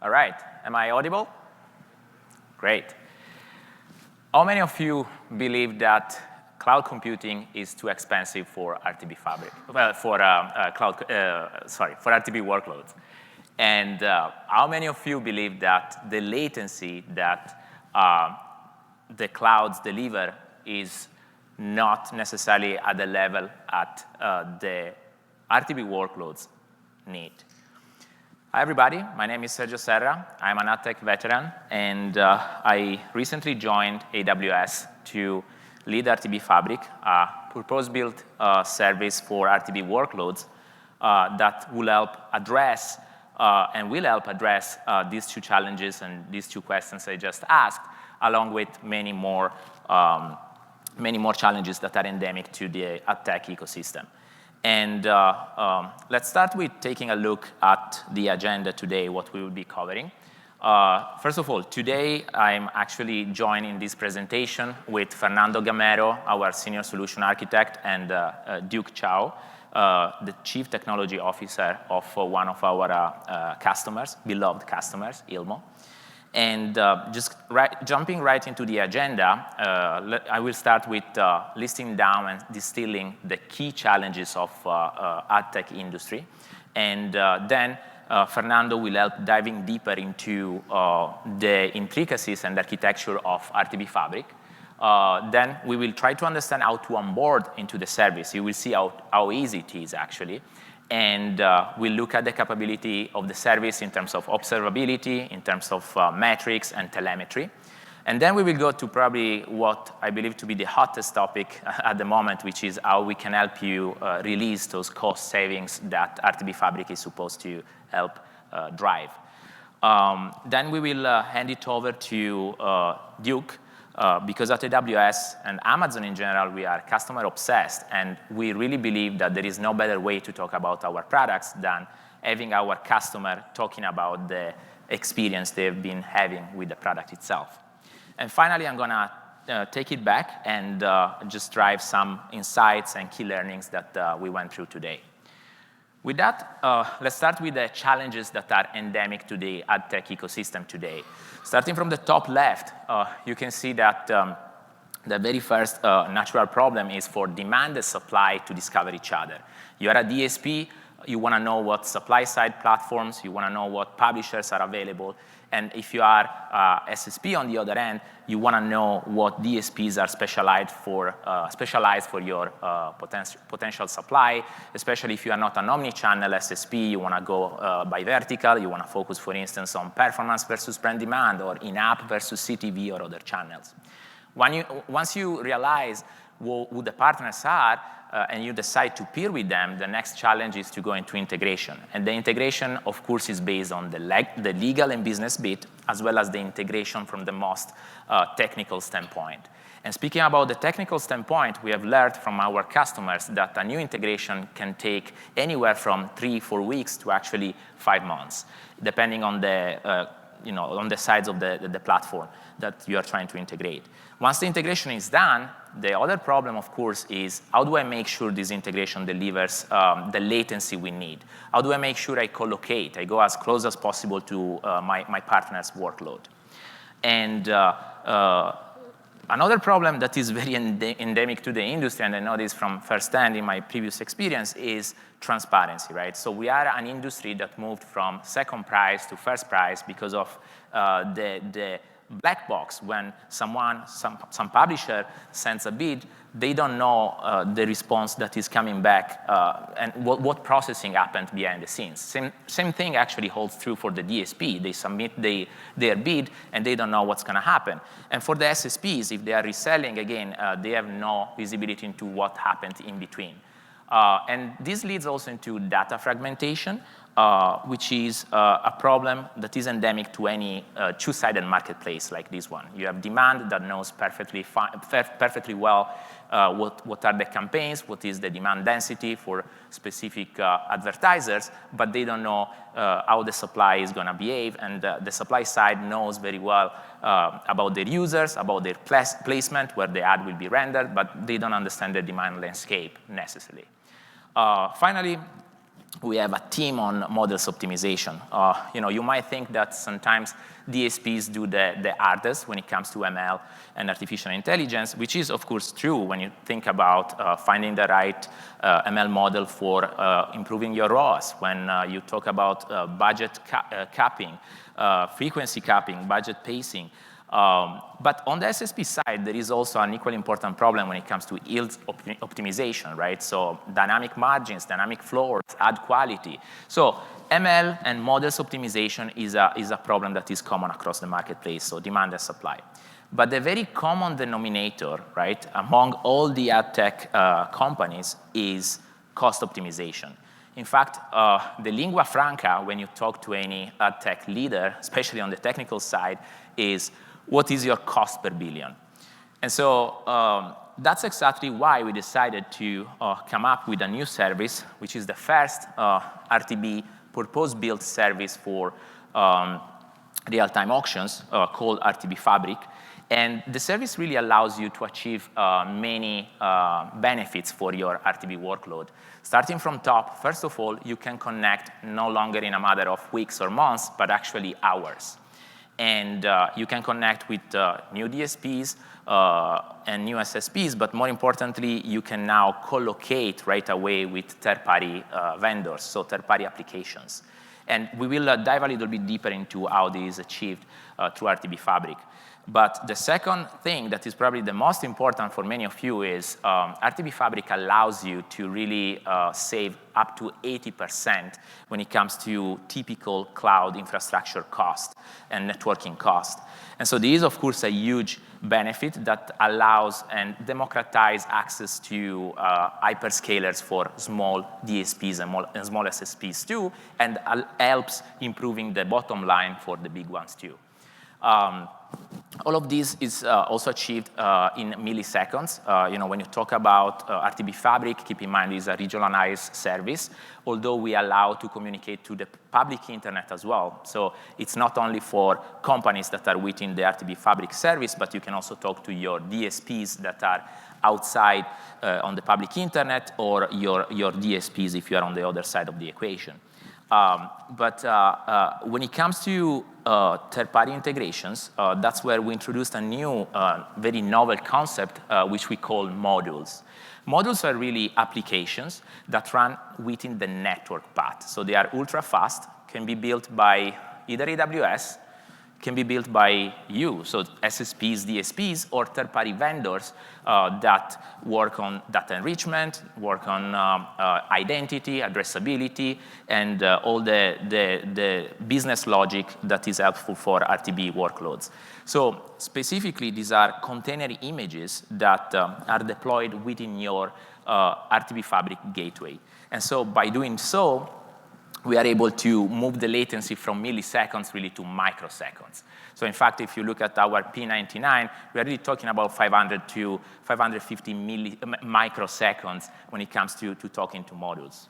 All right, am I audible? Great. How many of you believe that cloud computing is too expensive for RTB Fabric? Well, for for RTB workloads. And how many of you believe that the latency that the clouds deliver is not necessarily at the level at the RTB workloads need? Hi, everybody. My name is Sergio Serra. I'm an AdTech veteran, and I recently joined AWS to lead RTB Fabric, a purpose-built service for RTB workloads that will help address these two challenges and these two questions I just asked, along with many more challenges that are endemic to the AdTech ecosystem. And let's start with taking a look at the agenda today, what we will be covering. First of all, today I'm actually joining this presentation with Fernando Gamero, our Senior Solution Architect, and Duke Chow, the Chief Technology Officer of one of our customers, beloved customers, Yieldmo. And jumping right into the agenda, I will start with listing down and distilling the key challenges of AdTech industry. And then Fernando will help diving deeper into the intricacies and architecture of RTB Fabric. Then we will try to understand how to onboard into the service. You will see how easy it is, actually. And we'll look at the capability of the service in terms of observability, in terms of metrics and telemetry. And then we will go to probably what I believe to be the hottest topic at the moment, which is how we can help you release those cost savings that RTB Fabric is supposed to help drive. Then we will hand it over to Duke, because at AWS and Amazon in general, we are customer obsessed, and we really believe that there is no better way to talk about our products than having our customer talking about the experience they've been having with the product itself. And finally, I'm gonna take it back and just drive some insights and key learnings that we went through today. With that, let's start with the challenges that are endemic to the AdTech ecosystem today. Starting from the top left, you can see that the very first natural problem is for demand and supply to discover each other. You are a DSP, you want to know what supply-side platforms, you want to know what publishers are available, and if you are SSP on the other end, you want to know what DSPs are specialized for your potential supply, especially if you are not an omni-channel SSP, you want to go by vertical, you want to focus, for instance, on performance versus brand demand, or in-app versus CTV or other channels. Once you realize who the partners are, and you decide to peer with them, the next challenge is to go into integration. And the integration, of course, is based on the legal and business bit, as well as the integration from the most technical standpoint. And speaking about the technical standpoint, we have learned from our customers that a new integration can take anywhere from 3-4 weeks to actually 5 months, depending on the on the sides of the platform that you are trying to integrate. Once the integration is done, the other problem, of course, is how do I make sure this integration delivers the latency we need? How do I make sure I collocate, I go as close as possible to my partner's workload? And another problem that is very endemic to the industry, and I know this from firsthand in my previous experience, is transparency, right? So we are an industry that moved from second price to first price because of the black box. When some publisher sends a bid, they don't know the response that is coming back and what processing happened behind the scenes. Same thing actually holds true for the DSP. They submit their bid and they don't know what's going to happen. And for the SSPs, if they are reselling, again, they have no visibility into what happened in between. And this leads also into data fragmentation, which is a problem that is endemic to any two-sided marketplace like this one. You have demand that knows perfectly well what are the campaigns, what is the demand density for specific advertisers, but they don't know how the supply is going to behave, and the supply side knows very well about their users, about their placement, where the ad will be rendered, but they don't understand the demand landscape necessarily. Finally, we have a team on models optimization. You might think that sometimes DSPs do the hardest when it comes to ML and artificial intelligence, which is, of course, true when you think about finding the right ML model for improving your ROAS, when you talk about budget capping, frequency capping, budget pacing. But on the SSP side, there is also an equally important problem when it comes to yield optimization, right? So dynamic margins, dynamic floors, ad quality. So ML and models optimization is a problem that is common across the marketplace, so demand and supply. But the very common denominator, right, among all the ad tech companies is cost optimization. In fact, the lingua franca, when you talk to any ad tech leader, especially on the technical side, is what is your cost per billion? And so that's exactly why we decided to come up with a new service, which is the first RTB purpose-built service for real-time auctions called RTB Fabric. And the service really allows you to achieve many benefits for your RTB workload. Starting from top, first of all, you can connect no longer in a matter of weeks or months, but actually hours. And you can connect with new DSPs and new SSPs, but more importantly, you can now co-locate right away with third-party vendors, so third-party applications. And we will dive a little bit deeper into how this is achieved through RTB Fabric. But the second thing that is probably the most important for many of you is RTB Fabric allows you to really save up to 80% when it comes to typical cloud infrastructure cost and networking cost. And so this is, of course, a huge benefit that allows and democratize access to hyperscalers for small DSPs and small SSPs too, and helps improving the bottom line for the big ones too. All of this is also achieved in milliseconds. When you talk about RTB Fabric, keep in mind it's a regionalized service, although we allow to communicate to the public internet as well. So it's not only for companies that are within the RTB Fabric service, but you can also talk to your DSPs that are outside on the public internet, or your DSPs if you are on the other side of the equation. But when it comes to third-party integrations, that's where we introduced a new, very novel concept, which we call modules. Modules are really applications that run within the network path. So they are ultra-fast, can be built by either AWS, can be built by you, so SSPs, DSPs, or third-party vendors that work on data enrichment, work on identity, addressability, and all the business logic that is helpful for RTB workloads. So specifically, these are container images that are deployed within your RTB Fabric gateway. And so by doing so, we are able to move the latency from milliseconds really to microseconds. So in fact, if you look at our P99, we're really talking about 500 to 550 microseconds when it comes to talking to modules.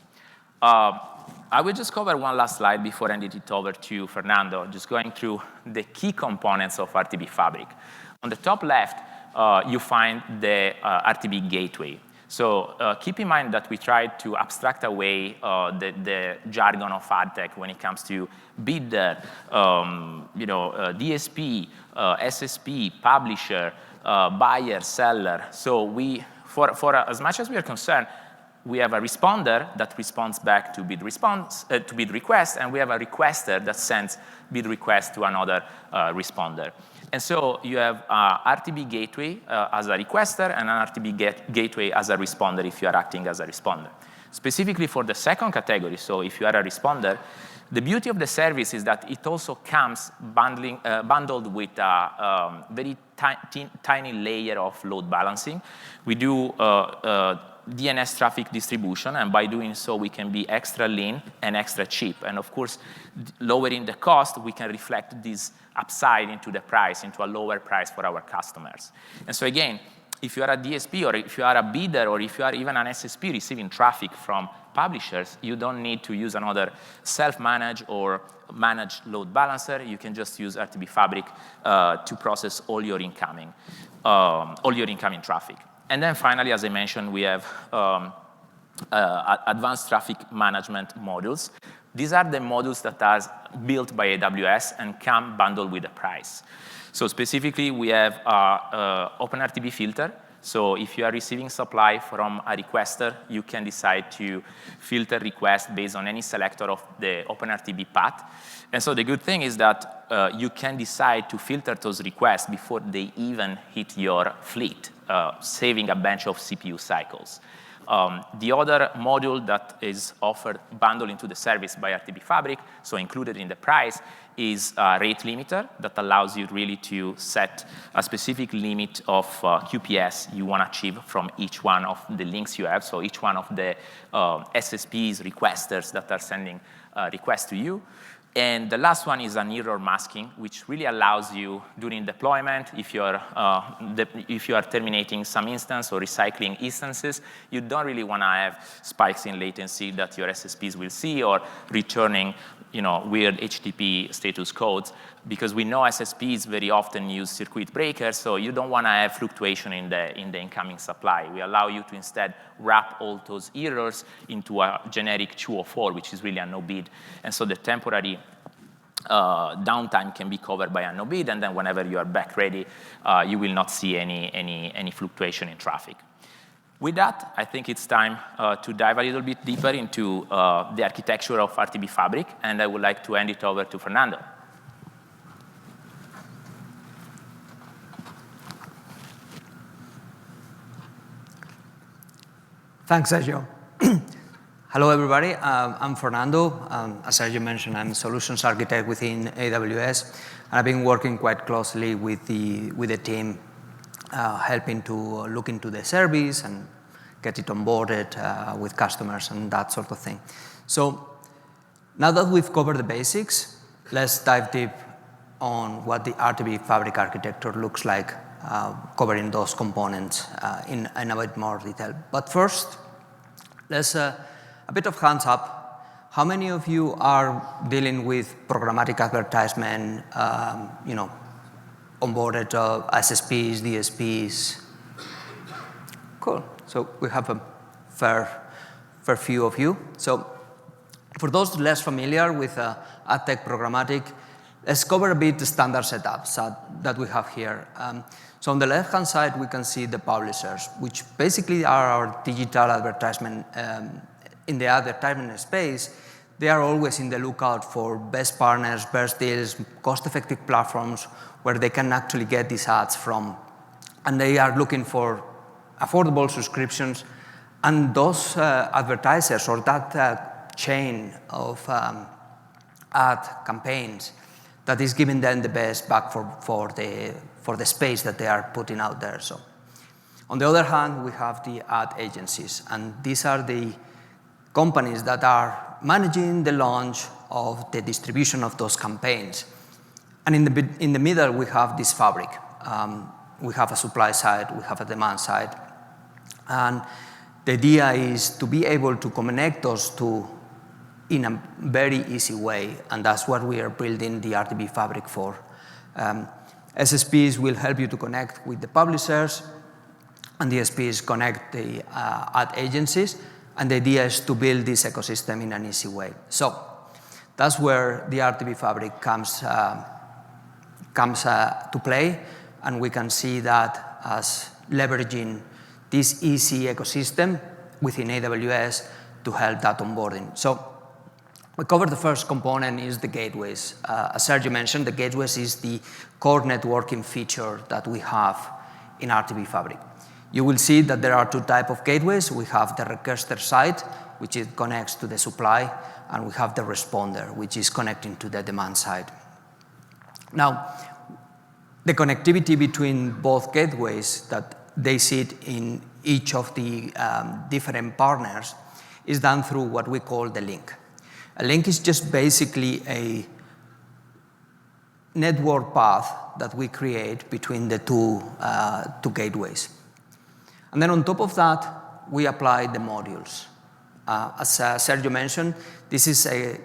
I will just cover one last slide before handing it over to Fernando, just going through the key components of RTB Fabric. On the top left, you find the RTB gateway. So keep in mind that we tried to abstract away the jargon of AdTech when it comes to bidder, DSP, SSP, publisher, buyer, seller. So for as much as we are concerned, we have a responder that responds back to bid request, and we have a requester that sends bid request to another responder. And so you have RTB gateway as a requester and an RTB gateway as a responder if you are acting as a responder. Specifically for the second category, so if you are a responder, the beauty of the service is that it also comes bundled with a very tiny layer of load balancing. We do DNS traffic distribution, and by doing so, we can be extra lean and extra cheap. And of course, lowering the cost, we can reflect this upside into the price, into a lower price for our customers. And so again, if you are a DSP, or if you are a bidder, or if you are even an SSP receiving traffic from publishers, you don't need to use another self-managed or managed load balancer. You can just use RTB Fabric to process all your incoming traffic. And then finally, as I mentioned, we have advanced traffic management modules. These are the modules that are built by AWS and come bundled with the price. So specifically, we have OpenRTB filter. So if you are receiving supply from a requester, you can decide to filter requests based on any selector of the OpenRTB path. And so the good thing is that you can decide to filter those requests before they even hit your fleet, saving a bunch of CPU cycles. The other module that is offered bundled into the service by RTB Fabric, so included in the price, is a rate limiter that allows you really to set a specific limit of QPS you want to achieve from each one of the links you have, so each one of the SSPs, requesters that are sending requests to you. And the last one is an error masking, which really allows you during deployment, if you are terminating some instance or recycling instances, you don't really want to have spikes in latency that your SSPs will see or returning weird HTTP status codes, because we know SSPs very often use circuit breakers, so you don't want to have fluctuation in the incoming supply. We allow you to instead wrap all those errors into a generic 204, which is really a no-bid. And so the temporary downtime can be covered by a no-bid, and then whenever you are back ready, you will not see any fluctuation in traffic. With that, I think it's time to dive a little bit deeper into the architecture of RTB Fabric, and I would like to hand it over to Fernando. Thanks, Sergio. Hello, everybody. I'm Fernando. As Sergio mentioned, I'm a solutions architect within AWS, and I've been working quite closely with the team, helping to look into the service and get it onboarded with customers and that sort of thing. So now that we've covered the basics, let's dive deep on what the RTB Fabric architecture looks like, covering those components in a bit more detail. But first, let's a bit of hands up. How many of you are dealing with programmatic advertisement, onboarded SSPs, DSPs? Cool. So we have a fair few of you. So for those less familiar with AdTech programmatic, let's cover a bit the standard setups that we have here. So on the left-hand side, we can see the publishers, which basically are our digital advertisement. In the advertisement space, they are always in the lookout for best partners, best deals, cost-effective platforms where they can actually get these ads from. And they are looking for affordable subscriptions. And those advertisers or that chain of ad campaigns that is giving them the best back for the space that they are putting out there. So, on the other hand, we have the ad agencies, and these are the companies that are managing the launch of the distribution of those campaigns. And in the middle, we have this fabric. We have a supply side, we have a demand side, and the idea is to be able to connect those two in a very easy way, and that's what we are building the RTB Fabric for. SSPs will help you to connect with the publishers, and DSPs connect the ad agencies, and the idea is to build this ecosystem in an easy way. So that's where the RTB Fabric comes to play, and we can see that as leveraging this easy ecosystem within AWS to help that onboarding. So we covered the first component is the gateways. As Sergio mentioned, the gateways is the core networking feature that we have in RTB Fabric. You will see that there are two types of gateways. We have the requester side, which it connects to the supply, and we have the responder, which is connecting to the demand side. Now, the connectivity between both gateways that they sit in each of the different partners is done through what we call the link. A link is just basically a network path that we create between the two gateways. And then on top of that, we apply the modules. As Sergio mentioned, this is a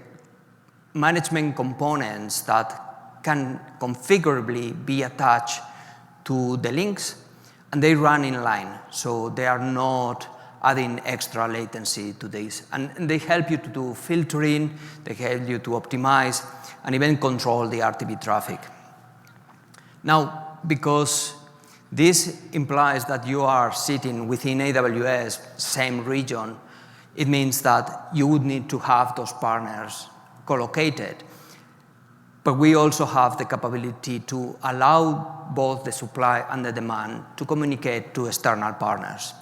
management components that can configurably be attached to the links, and they run in line. So they are not adding extra latency to this. And they help you to do filtering, they help you to optimize, and even control the RTB traffic. Now, because this implies that you are sitting within AWS, same region, it means that you would need to have those partners co-located. But we also have the capability to allow both the supply and the demand to communicate to external partners.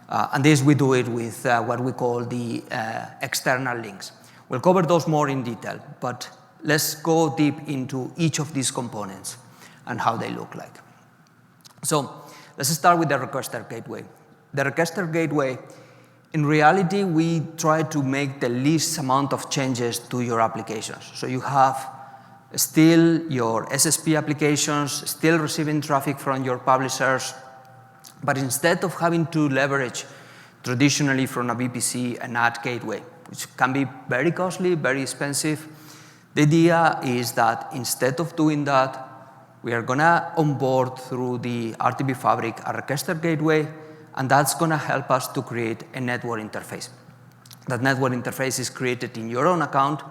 And this we do it with what we call the external links. We'll cover those more in detail, but let's go deep into each of these components and how they look like. So let's start with the requester gateway. The requester gateway, in reality, we try to make the least amount of changes to your applications. So you have still your SSP applications, still receiving traffic from your publishers, but instead of having to leverage traditionally from a VPC an ad gateway, which can be very costly, very expensive, the idea is that instead of doing that, we are going to onboard through the RTB Fabric a requester gateway, and that's going to help us to create a network interface. That network interface is created in your own account,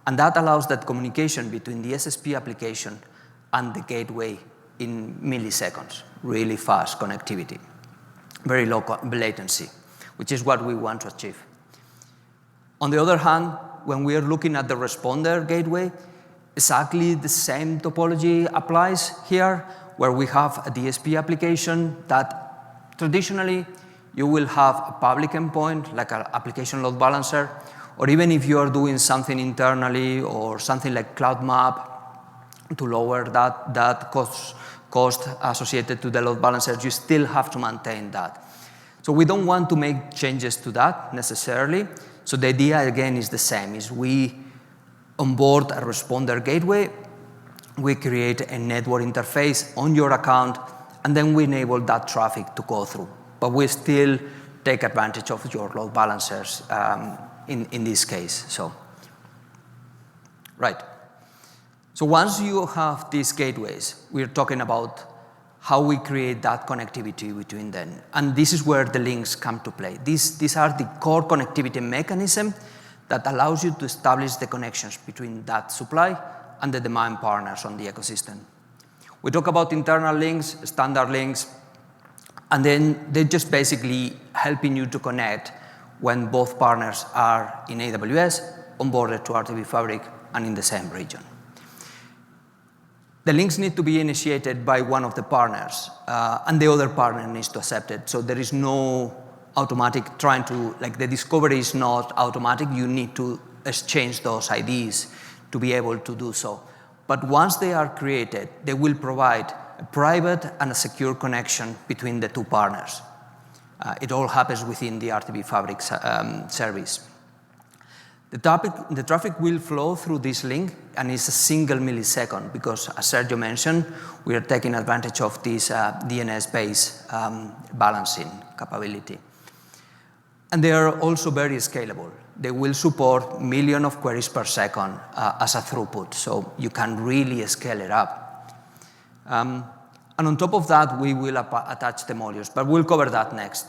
and that allows that communication between the SSP application and the gateway in milliseconds, really fast connectivity, very low latency, which is what we want to achieve. On the other hand, when we are looking at the responder gateway, exactly the same topology applies here, where we have a DSP application that traditionally you will have a public endpoint, like an application load balancer, or even if you are doing something internally or something like Cloud Map to lower that cost associated to the load balancers, you still have to maintain that. So we don't want to make changes to that necessarily. So the idea again is the same, is we onboard a responder gateway, we create a network interface on your account, and then we enable that traffic to go through. But we still take advantage of your load balancers in this case. So, right. So once you have these gateways, we're talking about how we create that connectivity between them. And this is where the links come to play. These are the core connectivity mechanism that allows you to establish the connections between that supply and the demand partners on the ecosystem. We talk about internal links, standard links, and then they're just basically helping you to connect when both partners are in AWS, onboarded to RTB Fabric, and in the same region. The links need to be initiated by one of the partners, and the other partner needs to accept it. So there is no automatic the discovery is not automatic. You need to exchange those IDs to be able to do so. But once they are created, they will provide a private and a secure connection between the two partners. It all happens within the RTB Fabric service. The traffic will flow through this link, and it's a single millisecond because, as Sergio mentioned, we are taking advantage of this DNS-based balancing capability. And they are also very scalable. They will support millions of queries per second as a throughput, so you can really scale it up. And on top of that, we will attach the modules, but we'll cover that next.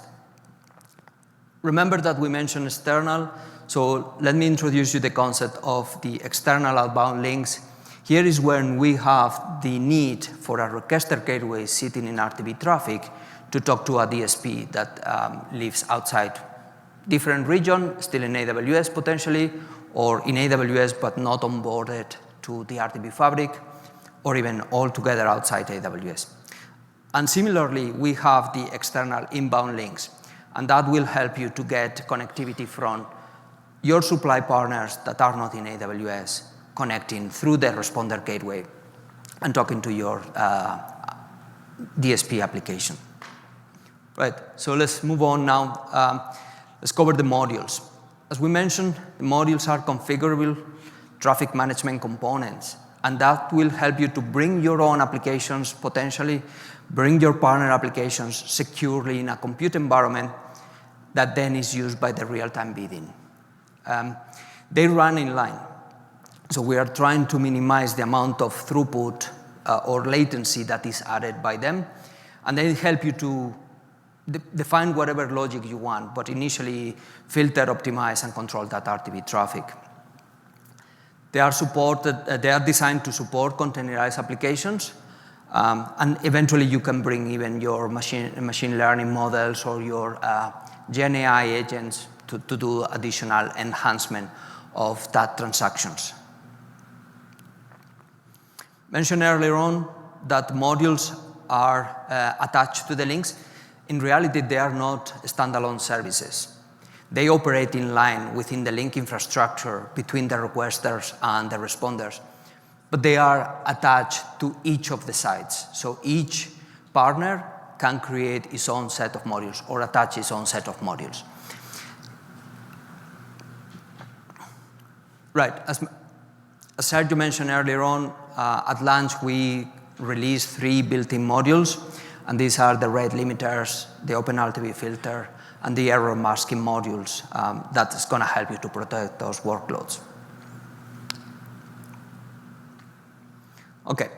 Remember that we mentioned external, so let me introduce you the concept of the external outbound links. Here is when we have the need for a requester gateway sitting in RTB traffic to talk to a DSP that lives outside different region, still in AWS potentially, or in AWS but not onboarded to the RTB Fabric, or even altogether outside AWS. And similarly, we have the external inbound links, and that will help you to get connectivity from your supply partners that are not in AWS, connecting through the responder gateway and talking to your DSP application. Right, so let's move on now. Let's cover the modules. As we mentioned, the modules are configurable traffic management components, and that will help you to bring your own applications, potentially bring your partner applications securely in a compute environment that then is used by the real-time bidding. They run in line, so we are trying to minimize the amount of throughput or latency that is added by them, and they help you to define whatever logic you want, but initially filter, optimize, and control that RTB traffic. They are designed to support containerized applications, and eventually you can bring even your machine learning models or your Gen AI agents to do additional enhancement of that transactions. Mentioned earlier on that modules are attached to the links. In reality, they are not standalone services. They operate in line within the link infrastructure between the requesters and the responders, but they are attached to each of the sites. So each partner can create its own set of modules or attach its own set of modules. Right, as Sergio mentioned earlier on, at launch we released 3 built-in modules, and these are the rate limiters, the open RTB filter, and the error masking modules that is going to help you to protect those workloads. Okay,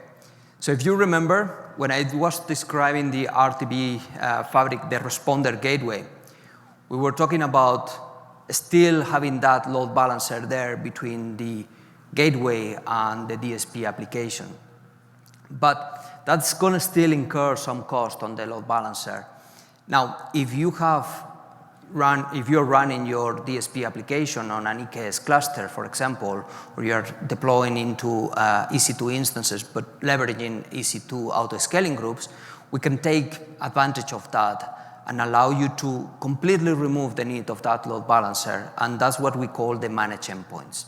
so if you remember, when I was describing the RTB Fabric, the responder gateway, we were talking about still having that load balancer there between the gateway and the DSP application. But that's going to still incur some cost on the load balancer. Now, if you're running your DSP application on an EKS cluster, for example, or you're deploying into EC2 instances, but leveraging EC2 auto-scaling groups, we can take advantage of that and allow you to completely remove the need of that load balancer, and that's what we call the managed endpoints.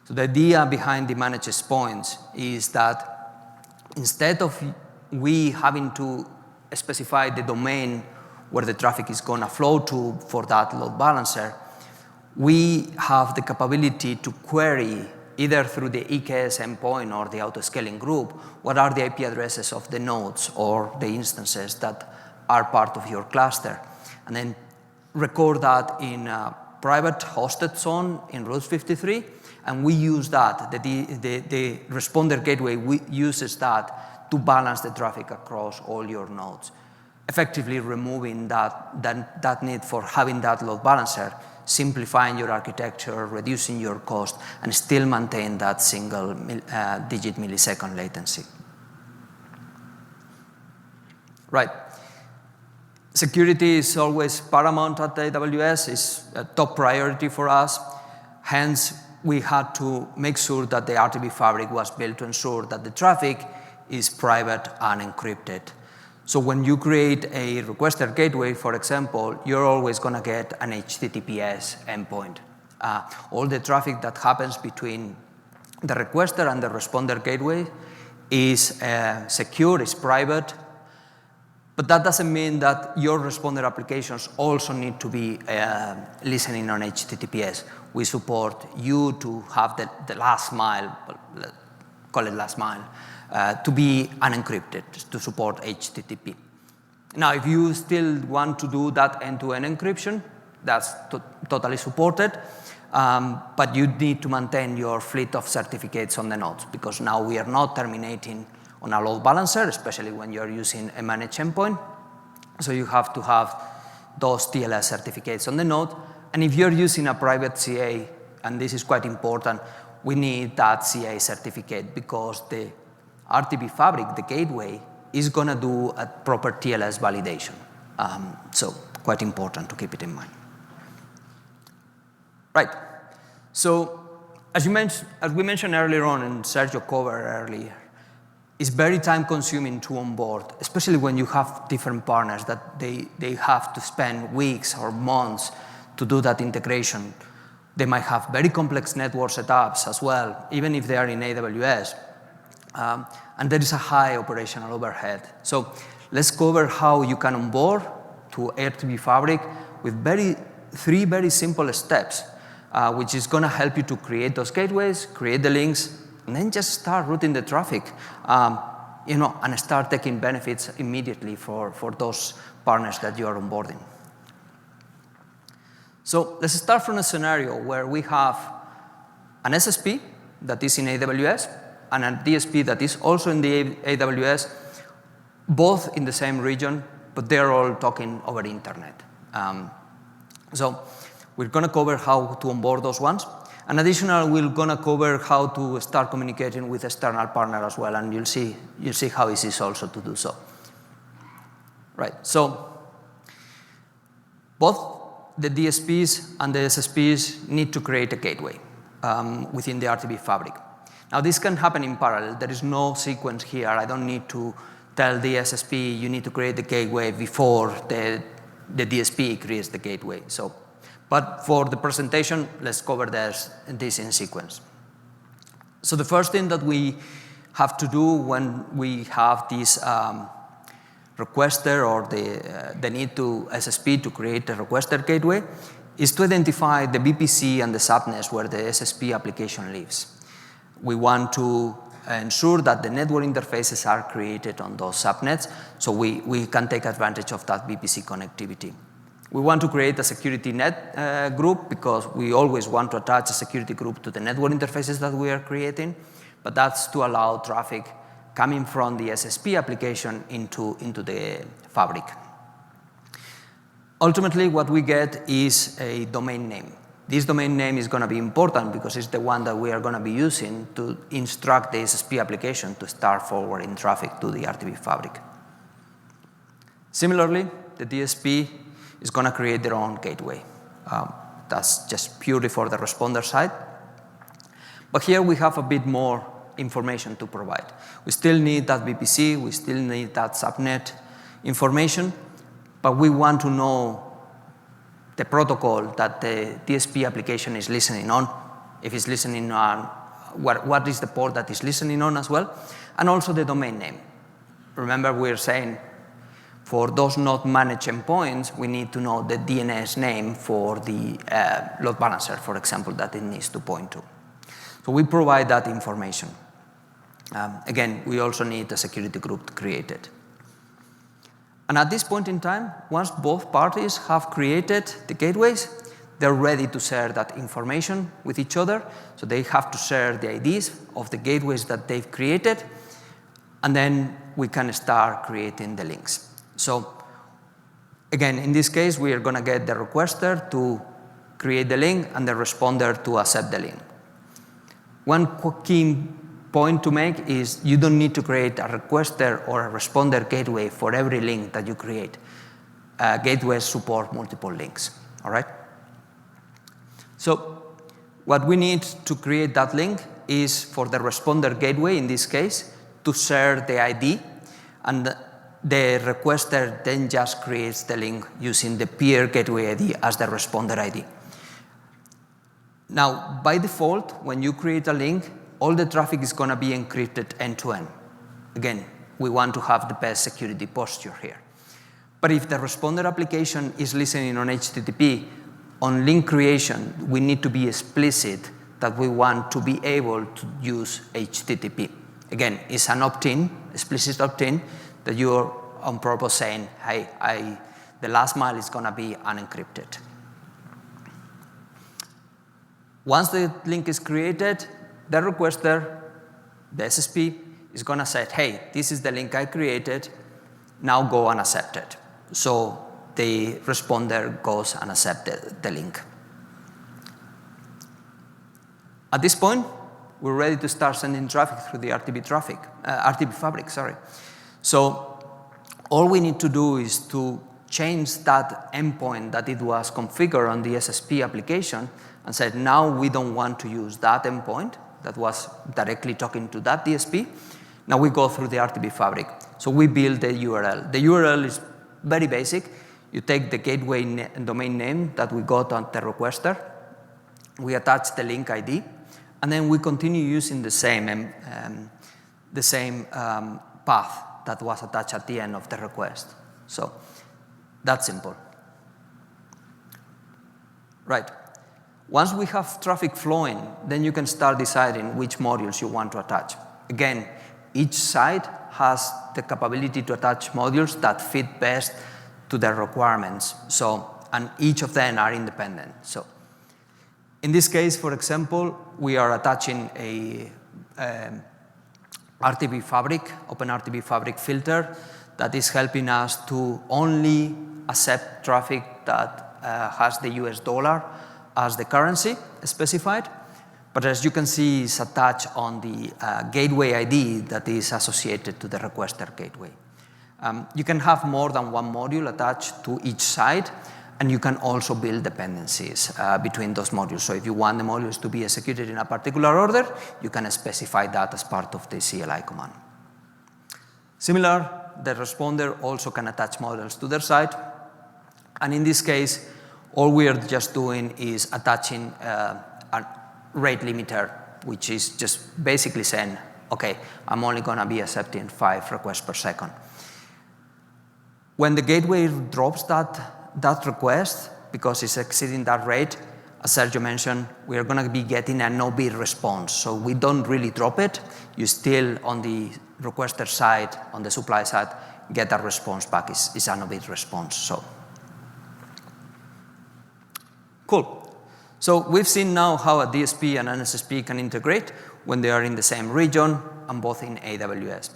So the idea behind the managed endpoints is that instead of we having to specify the domain where the traffic is going to flow to for that load balancer, we have the capability to query either through the EKS endpoint or the auto-scaling group what are the IP addresses of the nodes or the instances that are part of your cluster, and then record that in a private hosted zone in Route 53, and we use that, the responder gateway uses that to balance the traffic across all your nodes, effectively removing that need for having that load balancer, simplifying your architecture, reducing your cost, and still maintain that single digit millisecond latency. Right. Security is always paramount at AWS, is a top priority for us. Hence, we had to make sure that the RTB Fabric was built to ensure that the traffic is private and encrypted. So when you create a requester gateway, for example, you're always going to get an HTTPS endpoint. All the traffic that happens between the requester and the responder gateway is secure, is private, but that doesn't mean that your responder applications also need to be listening on HTTPS. We support you to have the last mile, call it last mile, to be unencrypted, to support HTTP. Now, if you still want to do that end-to-end encryption, that's totally supported, but you need to maintain your fleet of certificates on the nodes, because now we are not terminating on a load balancer, especially when you're using a managed endpoint. So you have to have those TLS certificates on the node. And if you're using a private CA, and this is quite important, we need that CA certificate because the RTB Fabric, the gateway, is going to do a proper TLS validation. So quite important to keep it in mind. Right. So as we mentioned earlier on, and Sergio covered earlier, it's very time-consuming to onboard, especially when you have different partners that they have to spend weeks or months to do that integration. They might have very complex network setups as well, even if they are in AWS. And there is a high operational overhead. So let's cover how you can onboard to RTB Fabric with three very simple steps, which is going to help you to create those gateways, create the links, and then just start routing the traffic, and start taking benefits immediately for those partners that you are onboarding. So let's start from a scenario where we have an SSP that is in AWS and a DSP that is also in the AWS, both in the same region, but they're all talking over the internet. So we're going to cover how to onboard those ones. And additionally, we're going to cover how to start communicating with external partner as well, and you'll see how easy it is also to do so. Right. So both the DSPs and the SSPs need to create a gateway within the RTB Fabric. Now, this can happen in parallel. There is no sequence here. I don't need to tell the SSP you need to create the gateway before the DSP creates the gateway. But for the presentation, let's cover this in sequence. So the first thing that we have to do when we have this requester or the need to SSP to create a requester gateway is to identify the VPC and the subnets where the SSP application lives. We want to ensure that the network interfaces are created on those subnets so we can take advantage of that VPC connectivity. We want to create a security net group because we always want to attach a security group to the network interfaces that we are creating, but that's to allow traffic coming from the SSP application into the fabric. Ultimately, what we get is a domain name. This domain name is going to be important because it's the one that we are going to be using to instruct the SSP application to start forwarding traffic to the RTB Fabric. Similarly, the DSP is going to create their own gateway. That's just purely for the responder side. But here we have a bit more information to provide. We still need that VPC, we still need that subnet information, but we want to know the protocol that the DSP application is listening on, if it's listening on, what is the port that is listening on as well, and also the domain name. Remember, we're saying for those not managed endpoints, we need to know the DNS name for the load balancer, for example, that it needs to point to. So we provide that information. Again, we also need a security group created. And at this point in time, once both parties have created the gateways, they're ready to share that information with each other. So they have to share the IDs of the gateways that they've created, and then we can start creating the links. So again, in this case, we are going to get the requester to create the link and the responder to accept the link. One key point to make is you don't need to create a requester or a responder gateway for every link that you create. Gateways support multiple links, all right? So what we need to create that link is for the responder gateway, in this case, to share the ID, and the requester then just creates the link using the peer gateway ID as the responder ID. Now, by default, when you create a link, all the traffic is going to be encrypted end-to-end. Again, we want to have the best security posture here. But if the responder application is listening on HTTP, on link creation, we need to be explicit that we want to be able to use HTTP. Again, it's an opt-in, explicit opt-in, that you're on purpose saying, hey, the last mile is going to be unencrypted. Once the link is created, the requester, the SSP, is going to say, hey, this is the link I created, now go and accept it. So the responder goes and accepts the link. At this point, we're ready to start sending traffic through the RTB Fabric. So all we need to do is to change that endpoint that it was configured on the SSP application and said, now we don't want to use that endpoint that was directly talking to that DSP. Now we go through the RTB Fabric. So we build the URL. The URL is very basic. You take the gateway domain name that we got on the requester, we attach the link ID, and then we continue using the same path that was attached at the end of the request. So that's simple. Right. Once we have traffic flowing, then you can start deciding which modules you want to attach. Again, each site has the capability to attach modules that fit best to their requirements. And each of them are independent. So in this case, for example, we are attaching a RTB Fabric, Open RTB Fabric filter that is helping us to only accept traffic that has the US dollar as the currency specified. But as you can see, it's attached on the gateway ID that is associated to the requester gateway. You can have more than one module attached to each side, and you can also build dependencies between those modules. So if you want the modules to be executed in a particular order, you can specify that as part of the CLI command. Similar, the responder also can attach models to their side. And in this case, all we are just doing is attaching a rate limiter, which is just basically saying, okay, I'm only going to be accepting 5 requests per second. When the gateway drops that request, because it's exceeding that rate, as Sergio mentioned, we are going to be getting a no-bid response. So we don't really drop it. You still, on the requester side, on the supply side, get a response back. It's a no-bid response. So cool. So we've seen now how a DSP and an SSP can integrate when they are in the same region and both in AWS.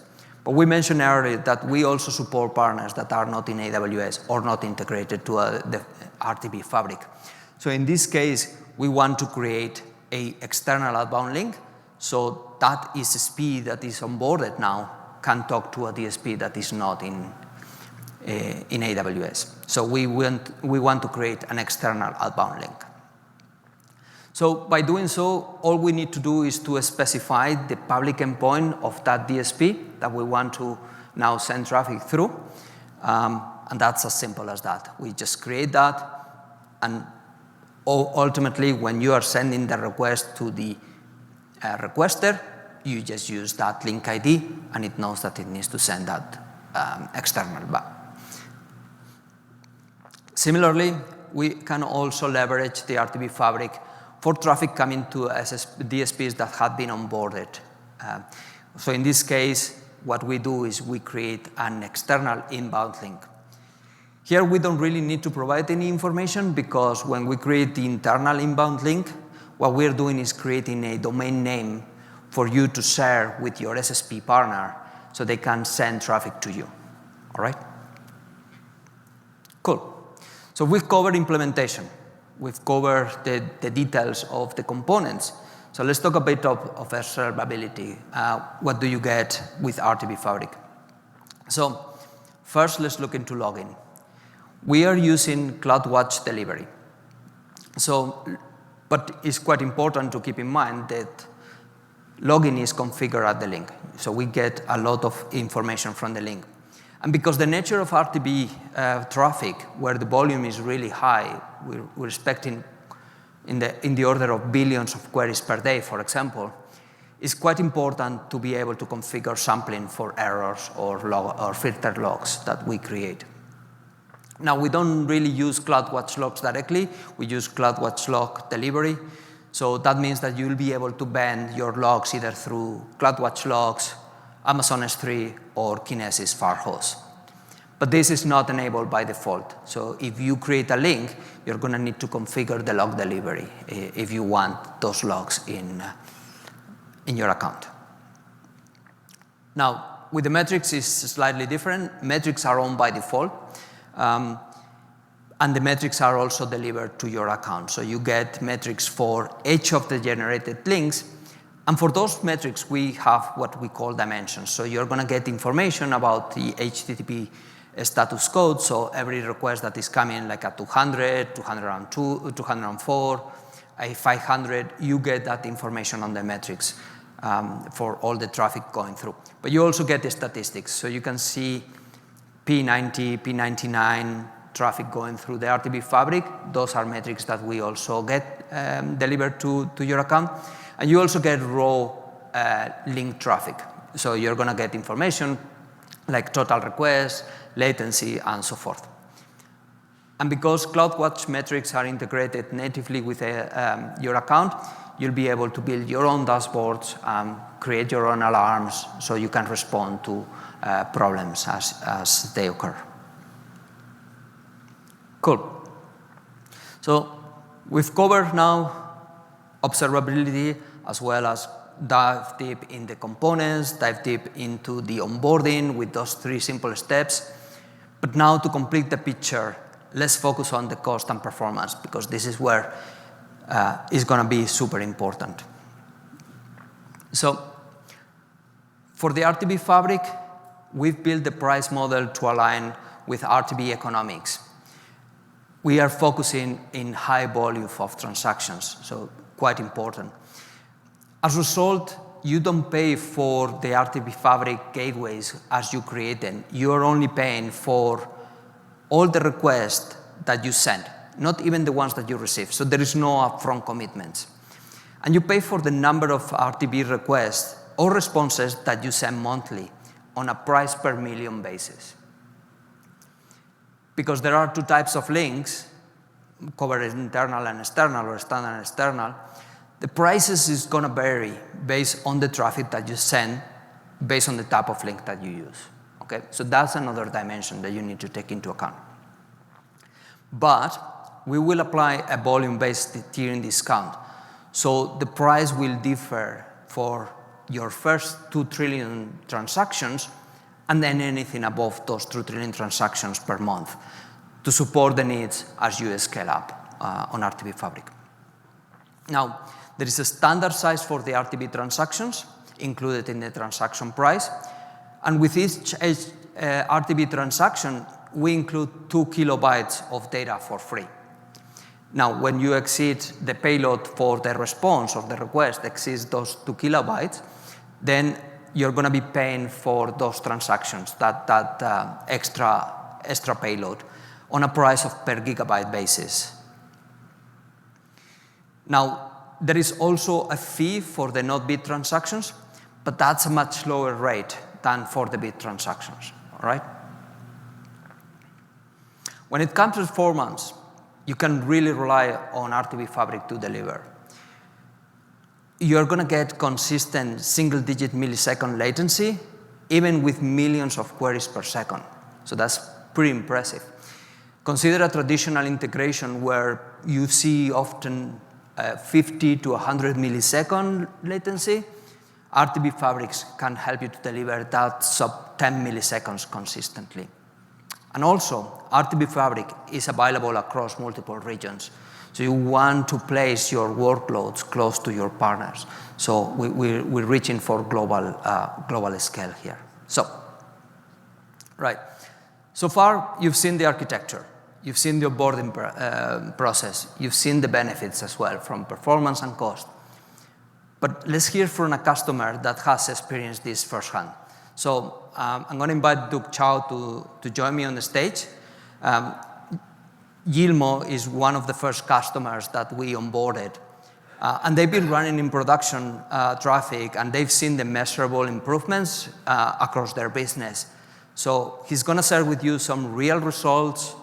But we mentioned earlier that we also support partners that are not in AWS or not integrated to the RTB Fabric. So in this case, we want to create an external outbound link, so that SSP that is onboarded now can talk to a DSP that is not in AWS. So we want to create an external outbound link. So by doing so, all we need to do is to specify the public endpoint of that DSP that we want to now send traffic through. And that's as simple as that. We just create that, and ultimately, when you are sending the request to the requester, you just use that link ID, and it knows that it needs to send that external back. Similarly, we can also leverage the RTB Fabric for traffic coming to DSPs that have been onboarded. So in this case, what we do is we create an external inbound link. Here we don't really need to provide any information, because when we create the internal inbound link, what we're doing is creating a domain name for you to share with your SSP partner so they can send traffic to you. All right? Cool. So we've covered implementation. We've covered the details of the components. So let's talk a bit of observability. What do you get with RTB Fabric? So first, let's look into logging. We are using CloudWatch delivery. But it's quite important to keep in mind that logging is configured at the link. So we get a lot of information from the link. And because the nature of RTB traffic, where the volume is really high, we're expecting in the order of billions of queries per day, for example, it's quite important to be able to configure sampling for errors or filter logs that we create. Now, we don't really use CloudWatch logs directly. We use CloudWatch log delivery. So that means that you'll be able to bend your logs either through CloudWatch logs, Amazon S3, or Kinesis Firehose. But this is not enabled by default. So if you create a link, you're going to need to configure the log delivery if you want those logs in your account. Now, with the metrics, it's slightly different. Metrics are owned by default. And the metrics are also delivered to your account. So you get metrics for each of the generated links. And for those metrics, we have what we call dimensions. So you're going to get information about the HTTP status code. So every request that is coming, like a 200, 202, 204, a 500, you get that information on the metrics for all the traffic going through. But you also get the statistics. So you can see P90, P99 traffic going through the RTB Fabric. Those are metrics that we also get delivered to your account. And you also get raw link traffic. So you're going to get information like total requests, latency, and so forth. And because CloudWatch metrics are integrated natively with your account, you'll be able to build your own dashboards, create your own alarms, so you can respond to problems as they occur. Cool. So we've covered now observability as well as dive deep in the components, dive deep into the onboarding with those 3 simple steps. But now to complete the picture, let's focus on the cost and performance, because this is where it's going to be super important. So for the RTB Fabric, we've built the price model to align with RTB economics. We are focusing in high volume of transactions, so quite important. As a result, you don't pay for the RTB Fabric gateways as you create them. You are only paying for all the requests that you send, not even the ones that you receive. So there is no upfront commitments. And you pay for the number of RTB requests or responses that you send monthly on a price per million basis. Because there are 2 types of links, covered internal and external, or standard and external, the prices is going to vary based on the traffic that you send, based on the type of link that you use. Okay? So that's another dimension that you need to take into account. But we will apply a volume-based tiering discount. So the price will differ for your first 2 trillion transactions, and then anything above those 2 trillion transactions per month to support the needs as you scale up on RTB Fabric. Now, there is a standard size for the RTB transactions included in the transaction price. And with each RTB transaction, we include 2 kilobytes of data for free. Now, when you exceed the payload for the response or the request exceeds those 2 kilobytes, then you're going to be paying for those transactions, that extra payload, on a price of per gigabyte basis. Now, there is also a fee for the not bid transactions, but that's a much lower rate than for the bid transactions. All right? When it comes to performance, you can really rely on RTB Fabric to deliver. You're going to get consistent single-digit millisecond latency, even with millions of queries per second. So that's pretty impressive. Consider a traditional integration where you see often 50 to 100 millisecond latency. RTB Fabrics can help you to deliver that sub 10 milliseconds consistently. And also, RTB Fabric is available across multiple regions. So you want to place your workloads close to your partners. So we're reaching for global scale here. So, right. So far, you've seen the architecture. You've seen the onboarding process. You've seen the benefits as well from performance and cost. But let's hear from a customer that has experienced this firsthand. So I'm going to invite Duke Chow to join me on the stage. Yieldmo is one of the first customers that we onboarded. And they've been running in production traffic, and they've seen the measurable improvements across their business. So he's going to share with you some real results,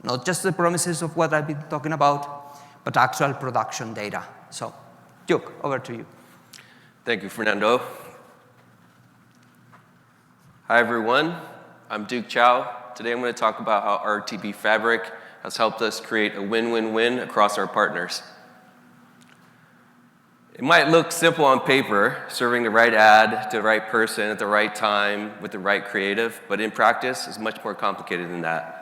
not just the promises of what I've been talking about, but actual production data. So, Duke, over to you. Thank you, Fernando. Hi, everyone. I'm Duke Chow. Today I'm going to talk about how RTB Fabric has helped us create a win-win-win across our partners. It might look simple on paper, serving the right ad to the right person at the right time with the right creative, but in practice, it's much more complicated than that.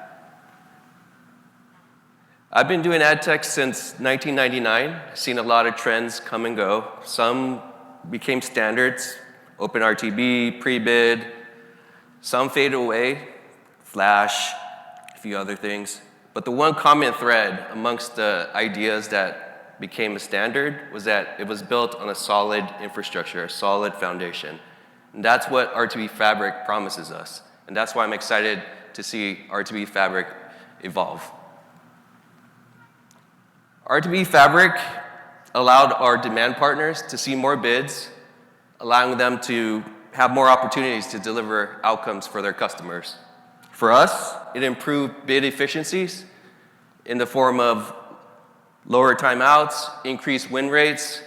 I've been doing AdTech since 1999, seen a lot of trends come and go. Some became standards, OpenRTB, pre-bid. Some faded away, Flash, a few other things. But the one common thread amongst the ideas that became a standard was that it was built on a solid infrastructure, a solid foundation. And that's what RTB Fabric promises us. And that's why I'm excited to see RTB Fabric evolve. RTB Fabric allowed our demand partners to see more bids, allowing them to have more opportunities to deliver outcomes for their customers. For us, it improved bid efficiencies in the form of lower timeouts, increased win rates,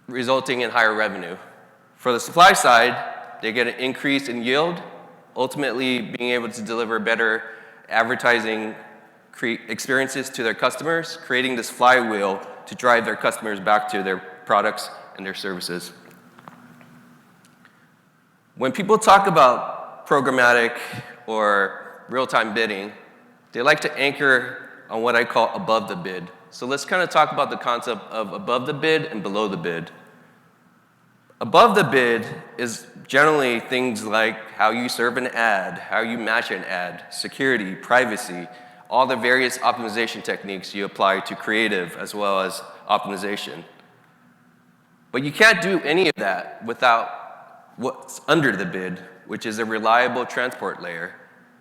resulting in higher revenue. For the supply side, they get an increase in yield, ultimately being able to deliver better advertising experiences to their customers, creating this flywheel to drive their customers back to their products and their services. When people talk about programmatic or real-time bidding, they like to anchor on what I call above the bid. So let's kind of talk about the concept of above the bid and below the bid. Above the bid is generally things like how you serve an ad, how you match an ad, security, privacy, all the various optimization techniques you apply to creative as well as optimization. But you can't do any of that without what's under the bid, which is a reliable transport layer.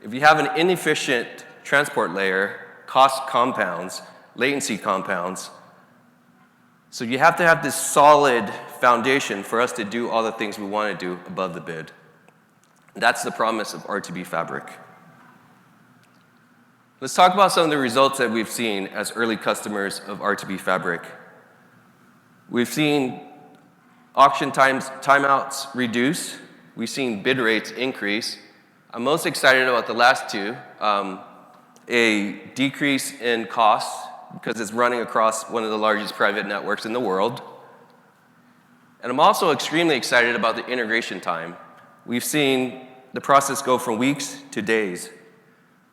If you have an inefficient transport layer, cost compounds, latency compounds. So you have to have this solid foundation for us to do all the things we want to do above the bid. That's the promise of RTB Fabric. Let's talk about some of the results that we've seen as early customers of RTB Fabric. We've seen auction timeouts reduce. We've seen bid rates increase. I'm most excited about the last two. A decrease in costs because it's running across one of the largest private networks in the world. And I'm also extremely excited about the integration time. We've seen the process go from weeks to days.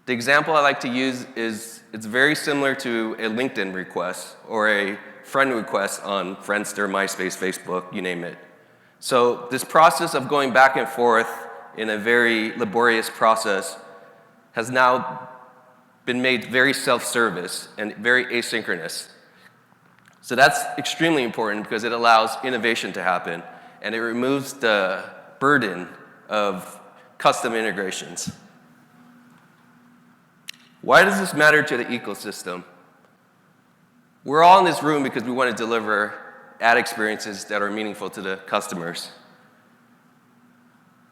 The example I like to use is it's very similar to a LinkedIn request or a friend request on Friendster, MySpace, Facebook, you name it. So this process of going back and forth in a very laborious process has now been made very self-service and very asynchronous. So that's extremely important because it allows innovation to happen and it removes the burden of custom integrations. Why does this matter to the ecosystem? We're all in this room because we want to deliver ad experiences that are meaningful to the customers.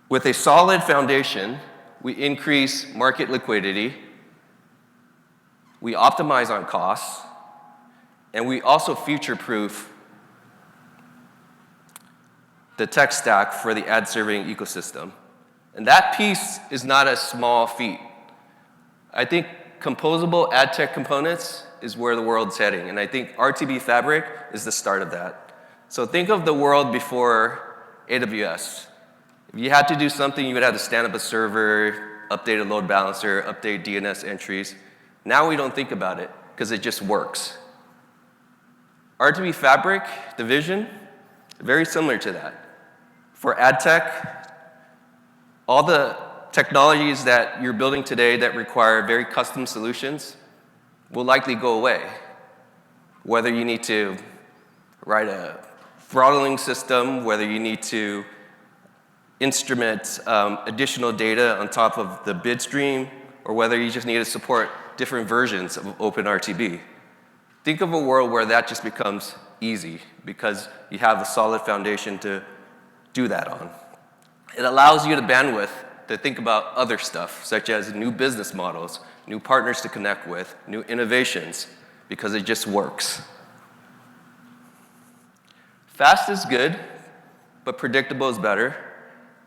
With a solid foundation, we increase market liquidity, we optimize on costs, and we also future-proof the tech stack for the ad serving ecosystem. And that piece is not a small feat. I think composable ad tech components is where the world's heading, and I think RTB Fabric is the start of that. So think of the world before AWS. If you had to do something, you would have to stand up a server, update a load balancer, update DNS entries. Now we don't think about it because it just works. RTB Fabric, the vision, very similar to that. For ad tech, all the technologies that you're building today that require very custom solutions will likely go away. Whether you need to write a throttling system, whether you need to instrument additional data on top of the bid stream, or whether you just need to support different versions of OpenRTB. Think of a world where that just becomes easy because you have a solid foundation to do that on. It allows you the bandwidth to think about other stuff, such as new business models, new partners to connect with, new innovations, because it just works. Fast is good, but predictable is better.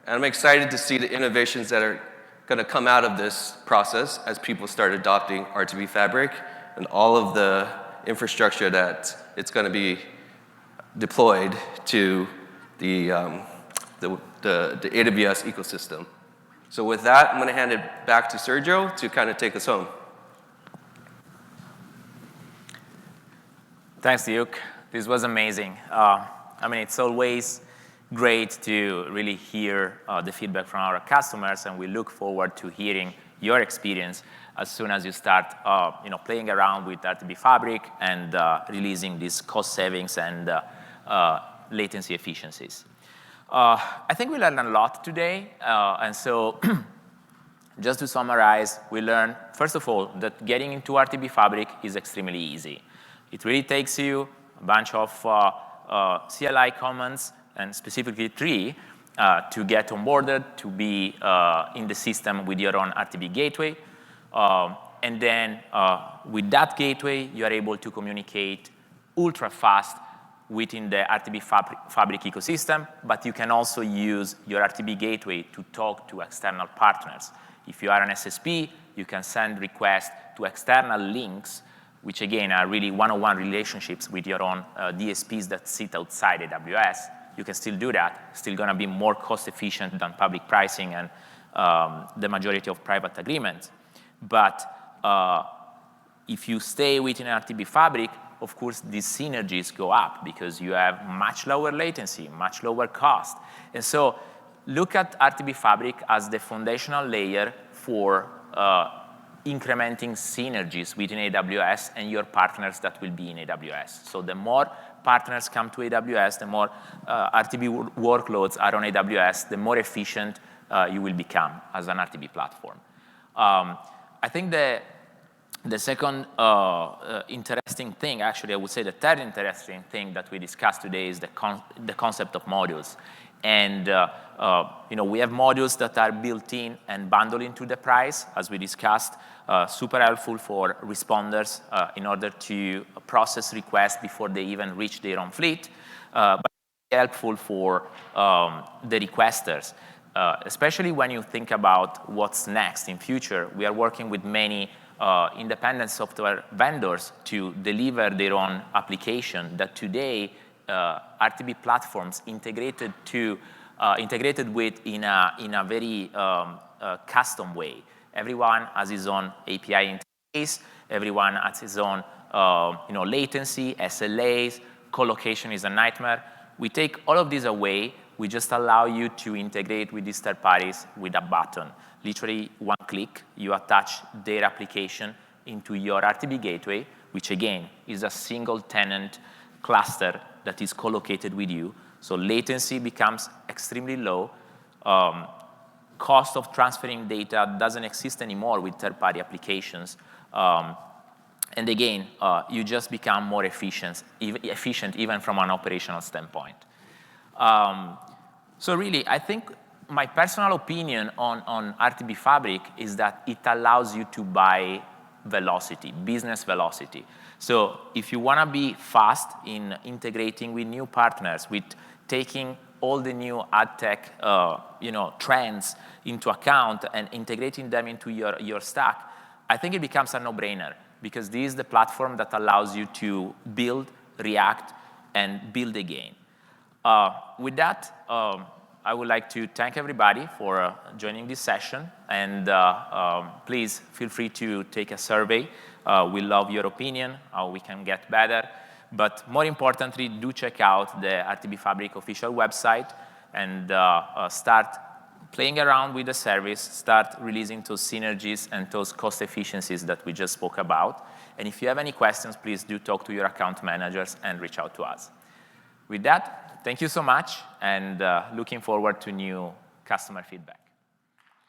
And I'm excited to see the innovations that are going to come out of this process as people start adopting RTB Fabric and all of the infrastructure that it's going to be deployed to the AWS ecosystem. So with that, I'm going to hand it back to Sergio to kind of take us home. Thanks, Duke. This was amazing. It's always great to really hear the feedback from our customers, and we look forward to hearing your experience as soon as you start playing around with RTB Fabric and releasing these cost savings and latency efficiencies. I think we learned a lot today, and so just to summarize, we learned, first of all, that getting into RTB Fabric is extremely easy. It really takes you a bunch of CLI commands, and specifically 3, to get onboarded, to be in the system with your own RTB gateway. And then with that gateway, you are able to communicate ultra fast within the RTB Fabric ecosystem, but you can also use your RTB gateway to talk to external partners. If you are an SSP, you can send requests to external links which again are really one-on-one relationships with your own DSPs that sit outside AWS, you can still do that. Still going to be more cost efficient than public pricing and the majority of private agreements. But if you stay within RTB Fabric, of course, these synergies go up because you have much lower latency, much lower cost. And so look at RTB Fabric as the foundational layer for incrementing synergies within AWS and your partners that will be in AWS. So the more partners come to AWS, the more RTB workloads are on AWS, the more efficient you will become as an RTB platform. I think the second interesting thing, actually I would say the third interesting thing that we discussed today is the concept of modules. And we have modules that are built in and bundled into the price, as we discussed, super helpful for responders in order to process requests before they even reach their own fleet, but helpful for the requesters. Especially when you think about what's next in future. We are working with many independent software vendors to deliver their own application that today RTB platforms integrated with in a very custom way. Everyone has his own API interface. Everyone has his own latency, SLAs. Co-location is a nightmare. We take all of these away. We just allow you to integrate with these third parties with a button. Literally one click, you attach their application into your RTB gateway, which again is a single tenant cluster that is co-located with you. So latency becomes extremely low. Cost of transferring data doesn't exist anymore with third-party applications. And again, you just become more efficient even from an operational standpoint. So really, I think my personal opinion on RTB Fabric is that it allows you to buy velocity, business velocity. So if you want to be fast in integrating with new partners, with taking all the new AdTech trends into account and integrating them into your stack, I think it becomes a no-brainer because this is the platform that allows you to build, react, and build again. With that, I would like to thank everybody for joining this session, and please feel free to take a survey. We love your opinion, how we can get better. But more importantly, do check out the RTB Fabric official website and start playing around with the service, start releasing those synergies and those cost efficiencies that we just spoke about. And if you have any questions, please do talk to your account managers and reach out to us. With that, thank you so much, and looking forward to new customer feedback.